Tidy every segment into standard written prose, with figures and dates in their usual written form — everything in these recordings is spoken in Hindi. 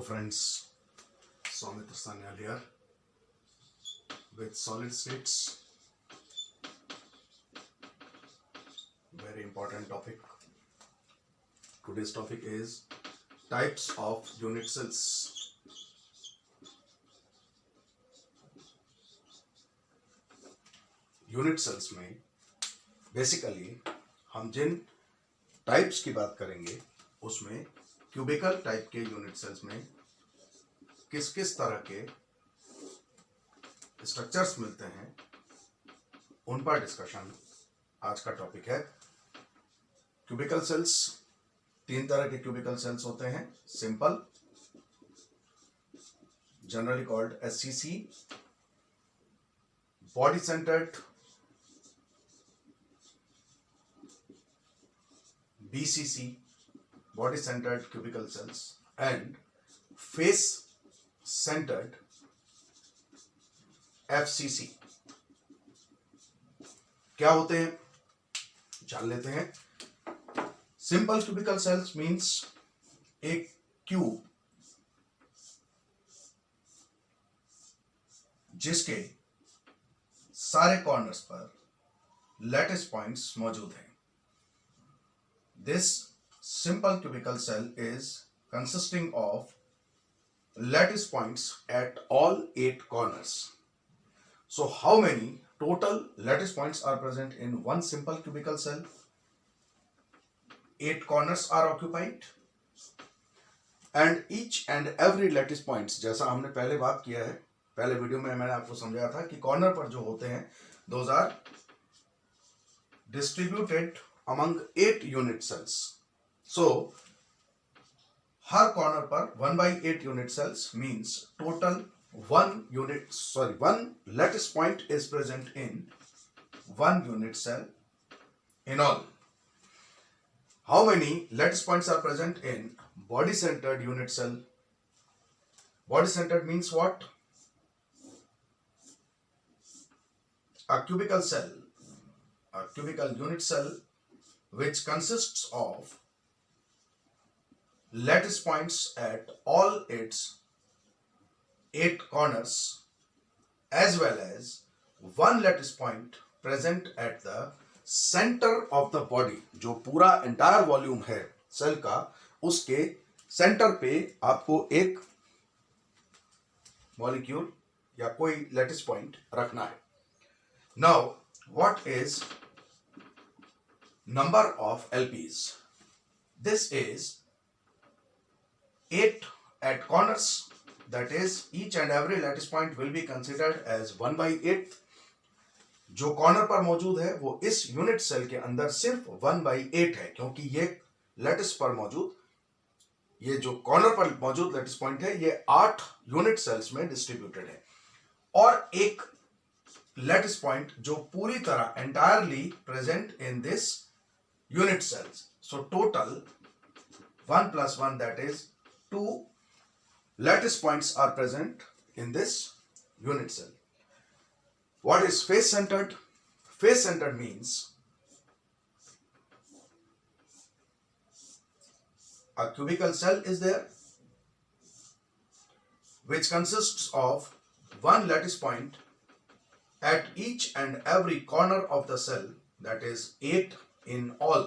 friends, Soumitra Sanyal here with solid states. Very important topic. Today's topic is types of unit cells. Unit cells में बेसिकली हम जिन टाइप्स की बात करेंगे उसमें क्यूबिकल टाइप के यूनिट सेल्स में किस किस तरह के स्ट्रक्चर्स मिलते हैं उन पर डिस्कशन आज का टॉपिक है। क्यूबिकल सेल्स, तीन तरह के क्यूबिकल सेल्स होते हैं। Simple, generally called SCC, body centred, BCC, body centered cubicle cells, and face centered FCC। क्या होते हैं जान लेते हैं। सिंपल क्यूबिकल सेल्स मींस एक क्यूब जिसके सारे कॉर्नर्स पर लैटिस पॉइंट्स मौजूद हैं। This simple cubical cell is consisting of lattice points at all 8 corners. So how many total lattice points are present in one simple cubicle cell? 8 corners are occupied and each and every lattice points, जैसा हमने पहले बात किया है, पहले वीडियो में मैंने आपको समझाया था कि कॉर्नर पर जो होते हैं those are distributed among 8 unit cells. So her corner पर 1/8 unit cells means total one lattice point is present in one unit cell in all. How many lattice points are present in body centered unit cell? Body centered means what? A cubical cell, a cubical unit cell which consists of lattice points at all its 8 corners as well as one lattice point present at the center of the body। जो पूरा entire वॉल्यूम है सेल का, उसके सेंटर पे आपको एक मॉलिक्यूल या कोई लैटिस पॉइंट रखना है। Now what is number of LPs? This is 8 at corners, that is each and every lattice point will be considered as 1/8। जो कॉर्नर पर मौजूद है वो इस यूनिट सेल के अंदर सिर्फ 1/8 है, क्योंकि ये लैटिस पर मौजूद, ये जो कॉर्नर पर मौजूद लैटिस पॉइंट है ये 8 यूनिट सेल्स में डिस्ट्रीब्यूटेड है और एक लैटिस पॉइंट जो पूरी तरह entirely present in this unit cells. So total 1 plus 1, that is 2 lattice points are present in this unit cell. What is face centered? Face centered means a cubical cell is there which consists of one lattice point at each and every corner of the cell, that is 8 in all,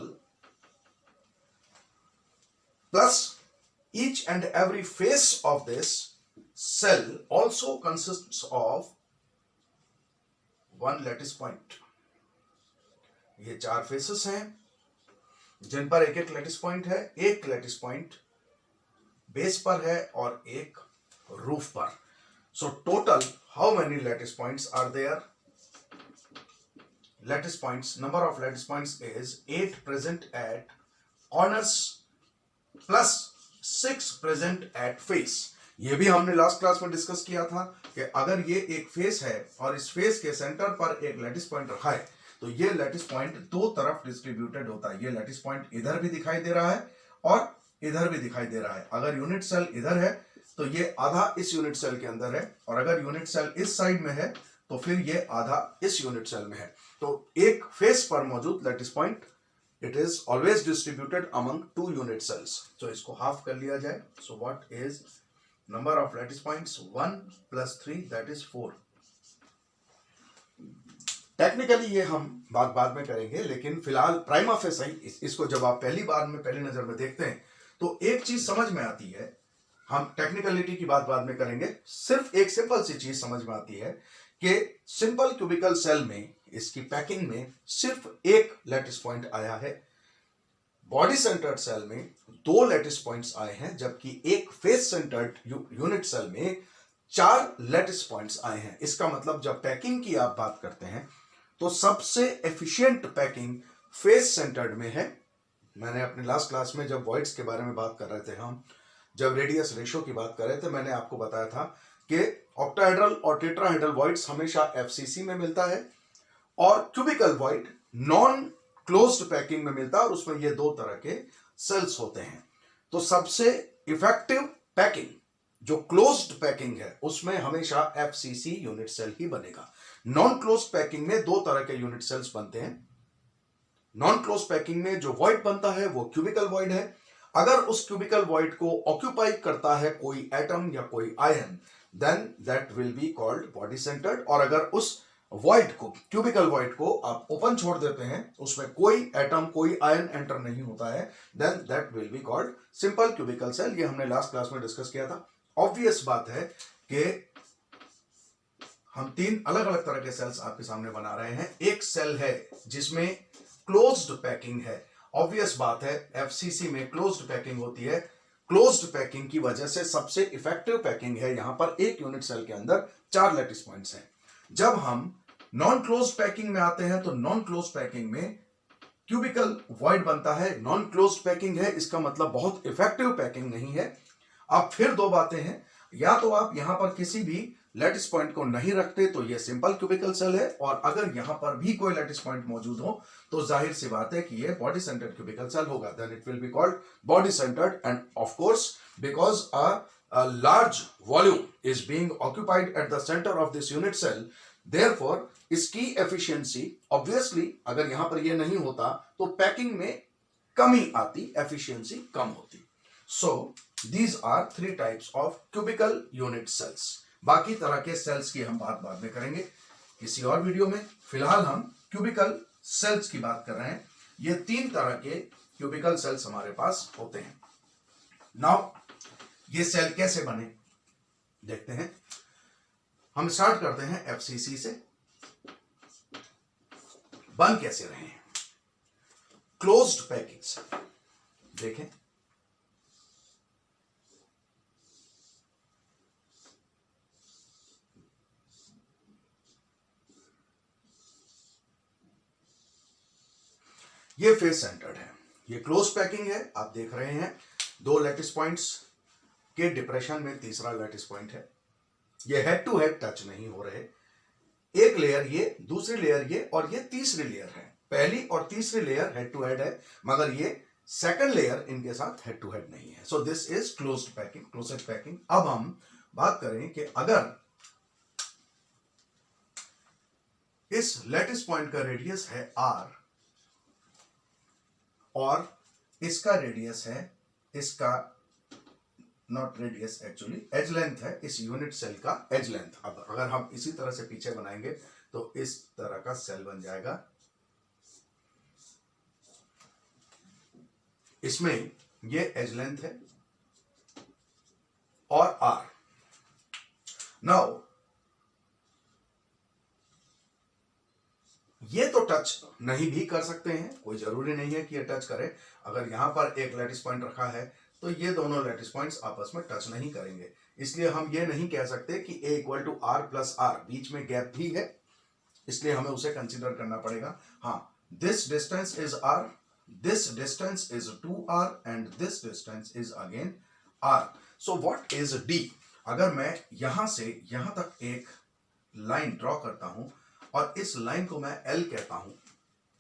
plus each and every face of this cell also consists of one lattice point। ये 4 फेसेस हैं जिन पर एक एक लैटिस पॉइंट है। एक लैटिस पॉइंट बेस पर है और एक रूफ पर। So total how many lattice points are there? Lattice points, number of lattice points is 8 present at corners plus 6 present at face। ये भी हमने लास्ट क्लास में डिस्कस किया था कि अगर ये एक फेस है और इस फेस के सेंटर पर एक लैटिस पॉइंट रखा है तो ये लैटिस पॉइंट दो तरफ डिस्ट्रीब्यूटेड होता है। ये लैटिस पॉइंट इधर भी दिखाई दे रहा है और इधर भी दिखाई दे रहा है। अगर यूनिट सेल इधर है तो ये आधा इस यूनिट सेल के अंदर है और अगर यूनिट सेल इस साइड में है तो फिर ये आधा इस यूनिट सेल में है। तो एक फेस पर मौजूद lattice point it is always distributed among two unit cells. So इसको half कर लिया जाए. So what is number of lattice points 1 + 3 that is 4। Technically ये हम बाद में करेंगे, लेकिन फिलहाल प्राइमा फेसाई इसको जब आप पहली बार में पहली नजर में देखते हैं तो एक चीज समझ में आती है। हम टेक्निकलिटी की बात बाद में करेंगे, सिर्फ एक सिंपल सी चीज समझ में आती है कि सिंपल क्यूबिकल सेल में इसकी पैकिंग में सिर्फ एक लैटिस पॉइंट आया है। बॉडी सेंटर्ड सेल में 2 लैटिस पॉइंट्स आए हैं, जबकि एक फेस सेंटर्ड यूनिट सेल में 4 लैटिस पॉइंट्स आए हैं। इसका मतलब जब पैकिंग की आप बात करते हैं तो सबसे एफिशिएंट पैकिंग फेस सेंटर्ड में है। मैंने अपने लास्ट क्लास में जब वॉइड्स के बारे में बात कर रहे थे, हम जब रेडियस रेशो की बात कर रहे थे, मैंने आपको बताया था कि ऑक्टाहेड्रल और टेट्राहेड्रल वॉइड्स हमेशा एफसीसी में मिलता है और cubical void non closed packing में मिलता है, और उसमें ये 2 तरह के सेल्स होते हैं। तो सबसे इफेक्टिव पैकिंग जो क्लोज्ड पैकिंग है उसमें हमेशा एफसीसी यूनिट सेल ही बनेगा। नॉन क्लोज्ड पैकिंग में 2 तरह के यूनिट सेल्स बनते हैं। नॉन क्लोज पैकिंग में जो वॉइड बनता है वो क्यूबिकल वॉइड है। अगर उस क्यूबिकल वॉइड को ऑक्यूपाई करता है कोई एटम या कोई ion, then that will be called body centred. और अगर उस वॉइड को, क्यूबिकल वॉइड को आप ओपन छोड़ देते हैं, उसमें कोई एटम कोई आयन एंटर नहीं होता है, then that will be called simple cubical cell. ये हमने लास्ट क्लास में डिस्कस किया था। ऑब्वियस बात है कि हम 3 अलग अलग तरह के सेल्स आपके सामने बना रहे हैं। एक सेल है जिसमें क्लोज्ड पैकिंग है। ऑब्वियस बात है एफसीसी में क्लोज्ड पैकिंग होती है। क्लोज्ड पैकिंग की वजह से सबसे इफेक्टिव पैकिंग है। यहां पर एक यूनिट सेल के अंदर 4 लैटिस पॉइंट्स हैं। जब हम नॉन क्लोज्ड पैकिंग में आते हैं तो नॉन क्लोज्ड पैकिंग में क्यूबिकल वॉइड बनता है। नॉन क्लोज्ड पैकिंग है, इसका मतलब बहुत इफेक्टिव पैकिंग नहीं है। अब फिर 2 बातें हैं, या तो आप यहां पर किसी भी लैटिस पॉइंट को नहीं रखते तो ये सिंपल क्यूबिकल सेल है, और अगर यहां पर भी कोई लैटिस पॉइंट मौजूद हो तो जाहिर सी बात है कि ये बॉडी सेंटर्ड क्यूबिकल सेल होगा। Then it will be called body centred, and of course because a large volume is being occupied at the center of this unit cell, therefore इसकी एफिशिएंसी ऑब्वियसली अगर यहां पर ये नहीं होता तो पैकिंग में कमी आती, एफिशिएंसी कम होती। सो these are 3 types of cubical unit cells। बाकी तरह के सेल्स की हम बात बाद में करेंगे किसी और वीडियो में। फिलहाल हम क्यूबिकल सेल्स की बात कर रहे हैं। ये 3 तरह के क्यूबिकल सेल्स हमारे पास होते हैं। नाउ ये सेल कैसे बने देखते हैं। हम स्टार्ट करते हैं एफसीसी से। बन कैसे रहे हैं क्लोज्ड पैकिंग से, देखें। ये फेस सेंटर्ड है, ये क्लोज पैकिंग है। आप देख रहे हैं 2 लैटिस पॉइंट्स के डिप्रेशन में तीसरा लैटिस पॉइंट है। ये हेड टू हेड टच नहीं हो रहे। एक लेयर ये, दूसरी लेयर ये, और ये तीसरी लेयर है। पहली और तीसरी लेयर हेड टू हेड है, मगर ये सेकंड लेयर इनके साथ हेड टू हेड नहीं है। So this is closed packing, closed packing. अब हम बात करें कि अगर इस लैटिस पॉइंट का रेडियस है r और इसका रेडियस है, इसका not radius actually edge length है, इस यूनिट सेल का एज लेंथ। अब अगर हम इसी तरह से पीछे बनाएंगे तो इस तरह का सेल बन जाएगा। इसमें ये एज लेंथ है और r। नाउ ये तो टच नहीं भी कर सकते हैं, कोई जरूरी नहीं है कि ये टच करे। अगर यहां पर एक लैटिस पॉइंट रखा है तो ये दोनों लैटिस पॉइंट्स आपस में टच नहीं करेंगे। इसलिए हम ये नहीं कह सकते कि a = r + r, बीच में गैप भी है, इसलिए हमें उसे कंसीडर करना पड़ेगा। हाँ, this distance is r, this distance is 2r and this distance is again r। So what is d? अगर मैं यहां से यहां तक एक लाइन ड्रॉ करता हूं और इस लाइन को मैं L कहता हूं,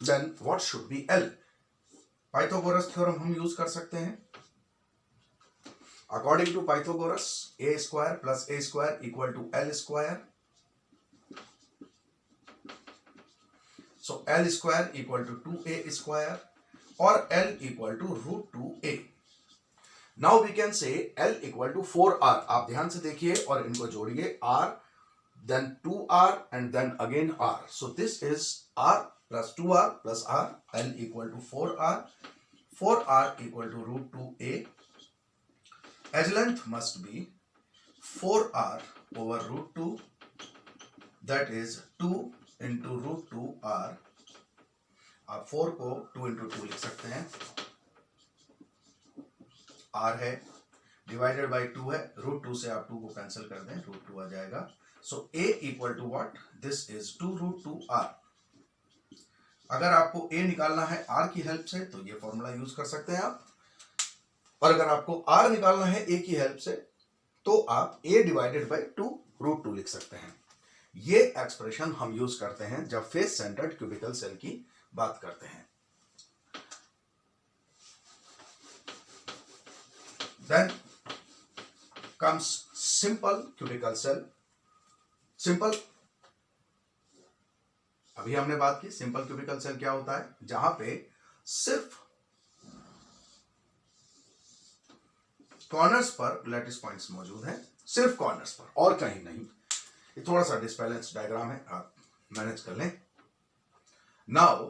then what should be L? Pythagoras theorem हम यूज कर सकते हैं। According to Pythagoras a² + a² = L²। So L² = 2a² और L = √2a। Now we can say L equal to 4R। आप ध्यान से देखिए और इनको जोड़िए, R then 2R and then again R. So this is R plus 2R plus R, L equal to 4R. 4R equal to root 2A. Edge length must be 4R over root 2, that is 2 into root 2R. आप 4 को 2 into 2 लिख सकते हैं, R है, डिवाइडेड बाई 2 है, रूट 2 से आप 2 को कैंसिल कर दें, रूट 2 आ जाएगा. So A equal to what, this is 2 root 2R. अगर आपको A निकालना है R की हेल्प से तो ये फॉर्मूला यूज कर सकते हैं आप, और अगर आपको R निकालना है A की हेल्प से तो आप A डिवाइडेड बाई 2 रूट 2 लिख सकते हैं. ये एक्सप्रेशन हम यूज करते हैं जब फेस सेंटर्ड क्यूबिकल सेल की बात करते हैं. Then comes simple cubical cell. Simple, अभी हमने बात की सिंपल क्यूबिकल सेल क्या होता है, जहां पे सिर्फ कॉर्नर्स पर लैटिस पॉइंट्स मौजूद हैं, सिर्फ कॉर्नर्स पर और कहीं नहीं. ये थोड़ा सा डिसबैलेंस डायग्राम है, आप मैनेज कर लें. नाउ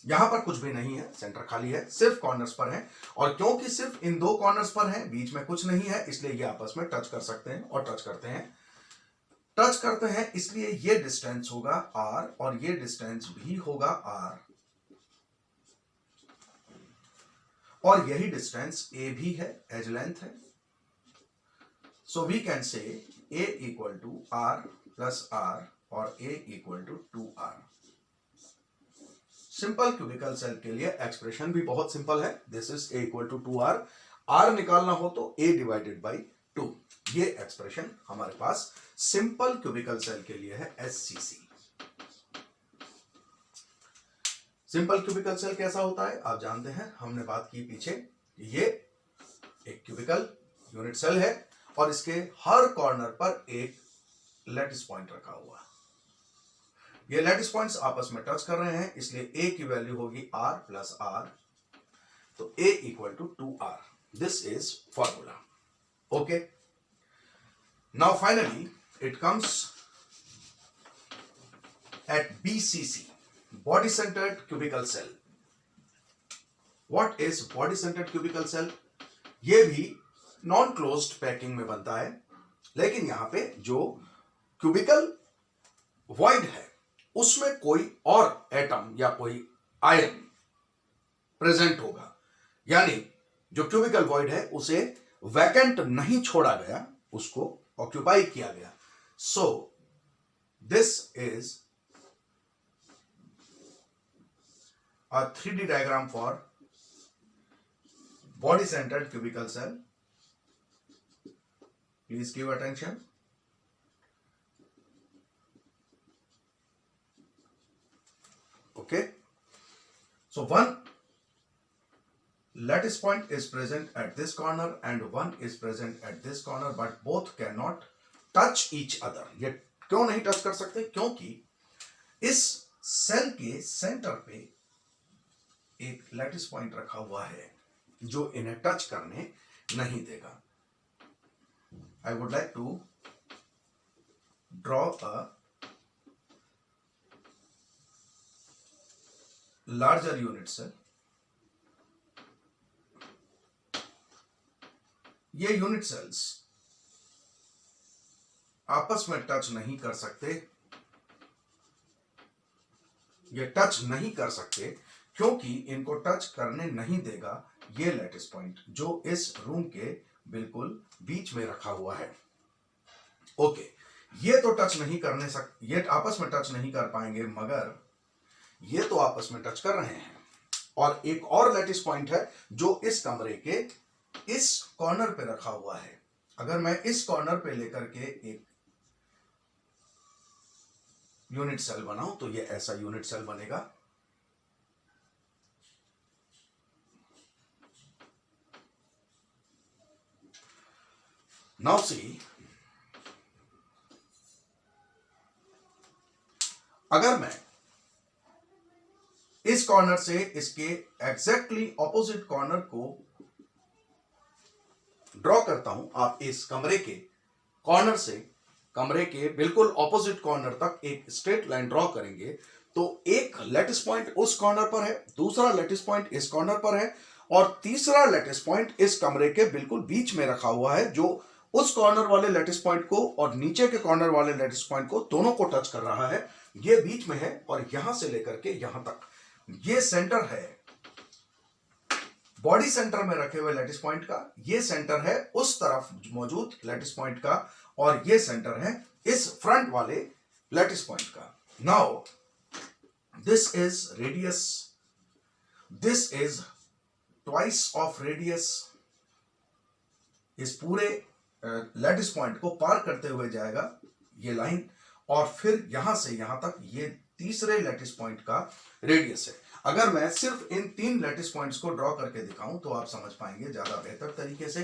यहां पर कुछ भी नहीं है, सेंटर खाली है, सिर्फ कॉर्नर्स पर है, और क्योंकि सिर्फ इन दो कॉर्नर्स पर है, बीच में कुछ नहीं है, इसलिए ये आपस में टच कर सकते हैं और टच करते हैं. टच करते हैं इसलिए ये डिस्टेंस होगा R और ये डिस्टेंस भी होगा R, और यही डिस्टेंस A भी है, एज लेंथ है. So we can say A equal to R plus R और A equal to 2R. Simple cubical cell के लिए एक्सप्रेशन भी बहुत सिंपल है. This is A equal to 2R. R निकालना हो तो A डिवाइडेड बाई 2. ये एक्सप्रेशन हमारे पास सिंपल क्यूबिकल सेल के लिए है, SCC. सिंपल क्यूबिकल सेल कैसा होता है आप जानते हैं, हमने बात की पीछे. ये एक क्यूबिकल यूनिट सेल है और इसके हर कॉर्नर पर एक लैटिस पॉइंट रखा हुआ है. ये लैटिस पॉइंट्स आपस में टच कर रहे हैं, इसलिए A की वैल्यू होगी R प्लस R, तो A equal to 2R. This is formula. Okay, now finally it comes at BCC, body centered cubical cell. What is body centered cubical cell? ये भी नॉन क्लोज्ड पैकिंग में बनता है, लेकिन यहां पे जो क्यूबिकल वॉइड है उसमें कोई और एटम या कोई आयन प्रेजेंट होगा, यानी जो क्यूबिकल वॉइड है उसे वैकेंट नहीं छोड़ा गया, उसको ऑक्यूपाई किया गया. So this is a 3D diagram for body centered cubical cell. Please give attention. Okay, so one lattice point is present at this corner and one is present at this corner, but both cannot touch each other. ये क्यों नहीं टच कर सकते, क्योंकि इस सेल के सेंटर पे एक लैटिस पॉइंट रखा हुआ है जो इन्हें टच करने नहीं देगा. I would like to draw a larger unit cell. ये यूनिट सेल्स आपस में टच नहीं कर सकते. ये टच नहीं कर सकते क्योंकि इनको टच करने नहीं देगा ये लैटिस पॉइंट जो इस रूम के बिल्कुल बीच में रखा हुआ है. ओके, ये तो टच नहीं करने ये आपस में टच नहीं कर पाएंगे, मगर ये तो आपस में टच कर रहे हैं. और एक और लैटिस पॉइंट है जो इस कमरे के इस कॉर्नर पे रखा हुआ है. अगर मैं इस कॉर्नर पे लेकर के एक यूनिट सेल बनाऊं तो ये ऐसा यूनिट सेल बनेगा. नाउ सी, अगर मैं इस कॉर्नर से इसके एग्जैक्टली ऑपोजिट कॉर्नर को ड्रॉ करता हूं, आप इस कमरे के कॉर्नर से कमरे के बिल्कुल ऑपोजिट कॉर्नर तक एक स्ट्रेट लाइन ड्रॉ करेंगे, तो एक लैटिस पॉइंट उस कॉर्नर पर है, दूसरा लैटिस पॉइंट इस कॉर्नर पर है, और तीसरा लैटिस पॉइंट इस कमरे के बिल्कुल बीच में रखा हुआ है, जो उस कॉर्नर वाले लैटिस पॉइंट को और नीचे के कॉर्नर वाले लैटिस पॉइंट को दोनों को टच कर रहा है। ये बीच में है और यहां से लेकर के यहां तक ये सेंटर है बॉडी सेंटर में रखे हुए लैटिस पॉइंट का, ये सेंटर है उस तरफ मौजूद लैटिस पॉइंट का, और ये सेंटर है इस फ्रंट वाले लैटिस पॉइंट का। Now this is radius, this is twice of radius. इस पूरे लैटिस पॉइंट को पार करते हुए जाएगा ये लाइन, और फिर यहां से यहां तक ये तीसरे लैटिस पॉइंट का रेडियस है। अगर मैं सिर्फ इन 3 लैटिस पॉइंट्स को ड्रॉ करके दिखाऊं तो आप समझ पाएंगे ज्यादा बेहतर तरीके से।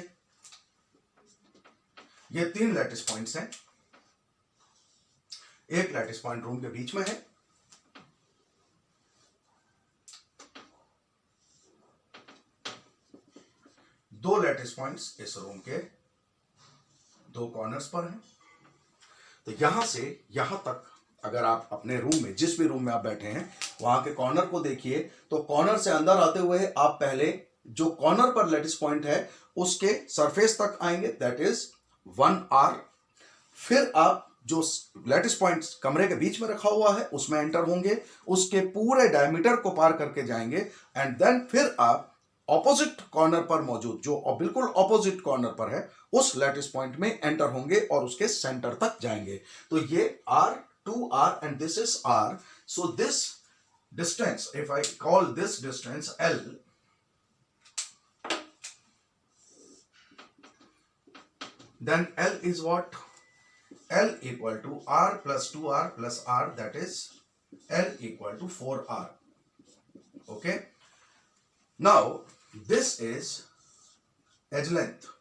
ये 3 लैटिस पॉइंट्स हैं, एक लैटिस पॉइंट रूम के बीच में है, दो लैटिस पॉइंट्स इस रूम के 2 कॉर्नर्स पर हैं। तो यहां से यहां तक अगर आप अपने रूम में, जिस भी रूम में आप बैठे हैं, वहां के कॉर्नर को देखिए, तो कॉर्नर से अंदर आते हुए आप पहले जो कॉर्नर पर लैटिस पॉइंट है उसके सरफेस तक आएंगे, दैट इज 1R। फिर आप जो लैटिस पॉइंट कमरे के बीच में रखा हुआ है उसमें एंटर होंगे, उसके पूरे डायमीटर को पार करके जाएंगे, एंड देन फिर आप ऑपोजिट कॉर्नर पर मौजूद, जो बिल्कुल ऑपोजिट कॉर्नर पर है, उस लैटिस पॉइंट में एंटर होंगे और उसके सेंटर तक जाएंगे। तो ये R, 2R and this is R. So this distance, if I call this distance L, then L is what? L equal to R plus 2R plus R, that is L equal to 4R. Okay. Now this is edge length.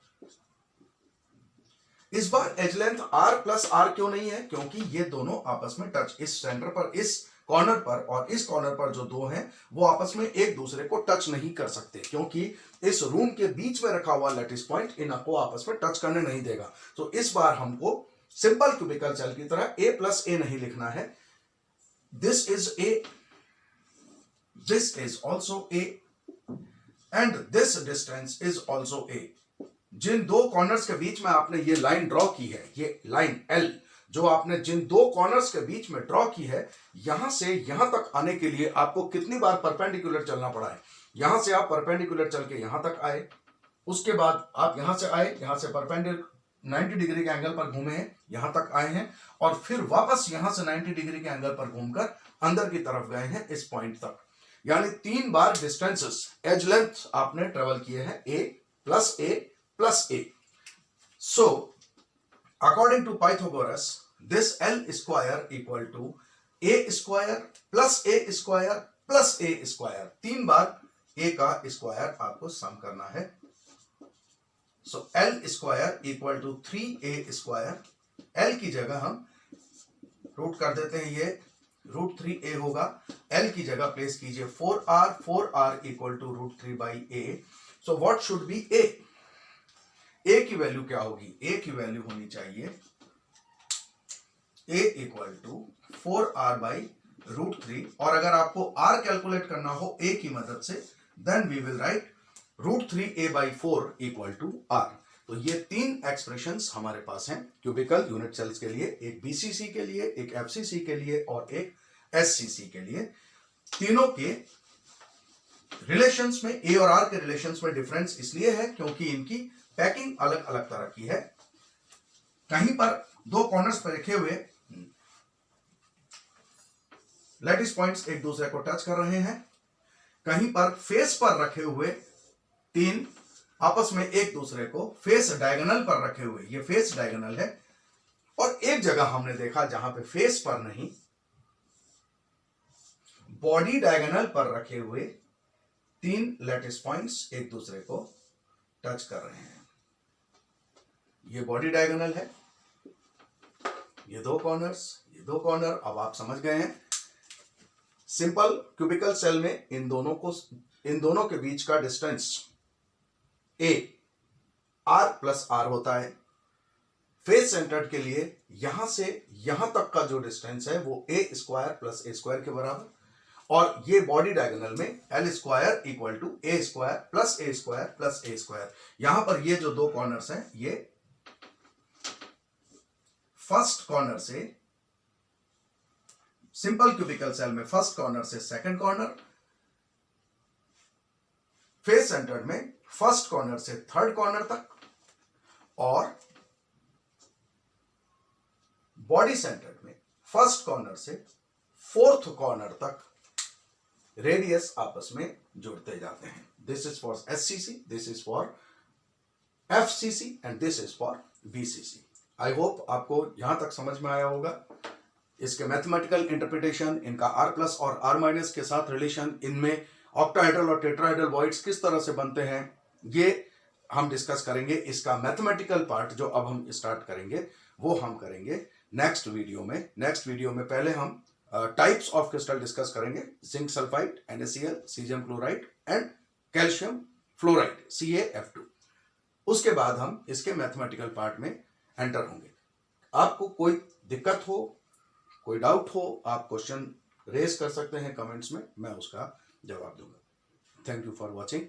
इस बार edge length R plus R क्यों नहीं है? क्योंकि ये दोनों आपस में टच, इस सेंटर पर, इस कॉर्नर पर और इस कॉर्नर पर जो 2 हैं वो आपस में एक दूसरे को टच नहीं कर सकते, क्योंकि इस रूम के बीच में रखा हुआ लैटिस पॉइंट इनको आपस में टच करने नहीं देगा। तो इस बार हमको सिंपल क्यूबिकल सेल की तरह A प्लस A नहीं लिखना है। This is A, this is also A, and this distance is also A। जिन 2 कॉर्नर्स के बीच में आपने ये लाइन ड्रॉ की है, ये लाइन L जो आपने जिन 2 कॉर्नर्स के बीच में ड्रॉ की है, यहां से यहां तक आने के लिए आपको कितनी बार परपेंडिकुलर चलना पड़ा है? यहां से आप परपेंडिकुलर चल के यहां तक आए, उसके बाद आप यहां से आए, यहां से परपेंडिकुलर 90 डिग्री के एंगल पर घूमे हैं, यहां तक आए हैं, और फिर वापस यहां से 90 डिग्री के एंगल पर घूमकर अंदर की तरफ गए हैं इस पॉइंट तक। यानी 3 बार डिस्टेंसेस, एज लेंथ आपने ट्रेवल किए हैं A plus A plus A. So, according to Pythagoras, this L square equal to A square plus A square plus A square. 3 bar A का स्क्वायर आपको सम करना है। So, L square equal to 3A square. L की जगह हम रूट कर देते हैं, ये रूट 3A होगा। L की जगह प्लेस कीजिए 4R, 4R equal to root 3 by A. So, what should be A? A की वैल्यू क्या होगी? A की वैल्यू होनी चाहिए A equal to 4R by root 3, और अगर आपको R कैलकुलेट करना हो A की मदद से, then we will write root 3A by 4 equal to R। तो ये 3 एक्सप्रेशंस हमारे पास हैं क्यूबिकल यूनिट सेल्स के लिए, एक BCC के लिए, एक FCC के लिए और एक SCC के लिए। तीनों के रिलेशंस में, A और R के रिलेशंस में डिफरेंस इसलिए है क्योंकि इनकी पैकिंग अलग अलग तरह की है। कहीं पर 2 कॉर्नर्स पर रखे हुए लैटिस पॉइंट्स एक दूसरे को टच कर रहे हैं, कहीं पर फेस पर रखे हुए 3 आपस में एक दूसरे को फेस डायगोनल पर रखे हुए, ये फेस डायगोनल है, और एक जगह हमने देखा जहां पे फेस पर नहीं, बॉडी डायगोनल पर रखे हुए 3 लैटिस पॉइंट्स एक दूसरे को टच कर रहे हैं। ये बॉडी डायगोनल है, ये 2 कॉर्नर्स, ये 2 कॉर्नर। अब आप समझ गए हैं, सिंपल क्यूबिकल सेल में इन दोनों के बीच का distance A R plus R होता है। फेस सेंटर्ड के लिए यहां से यहां तक का जो डिस्टेंस है वो a square plus a square के बराबर, और ये बॉडी डायगोनल में l square equal to a square plus a square plus a square. यहां पर ये जो दो कॉर्नर्स हैं, ये फर्स्ट कॉर्नर से सिंपल क्यूबिकल सेल में फर्स्ट कॉर्नर से सेकंड कॉर्नर, फेस सेंटर्ड में फर्स्ट कॉर्नर से थर्ड कॉर्नर तक, और बॉडी सेंटर्ड में फर्स्ट कॉर्नर से फोर्थ कॉर्नर तक रेडियस आपस में जुड़ते जाते हैं। This is for SCC, this is for FCC and this is for BCC। I hope आपको यहां तक समझ में आया होगा। इसके मैथमेटिकल इंटरप्रिटेशन, इनका R प्लस और R माइनस के साथ रिलेशन, इनमें ऑक्टाहेड्रल और टेट्राहेड्रल वॉइड्स किस तरह से बनते हैं, ये हम डिस्कस करेंगे। इसका मैथमेटिकल पार्ट जो अब हम स्टार्ट करेंगे वो हम करेंगे नेक्स्ट वीडियो में। नेक्स्ट वीडियो में पहले हम टाइप्स ऑफ क्रिस्टल डिस्कस करेंगे, zinc sulphide NaCl, caesium chloride and calcium fluoride CaF2। उसके बाद हम इसके मैथमेटिकल पार्ट में एंटर होंगे। आपको कोई दिक्कत हो, कोई डाउट हो, आप क्वेश्चन रेज कर सकते हैं कमेंट्स में, मैं उसका जवाब दूंगा। Thank you for watching.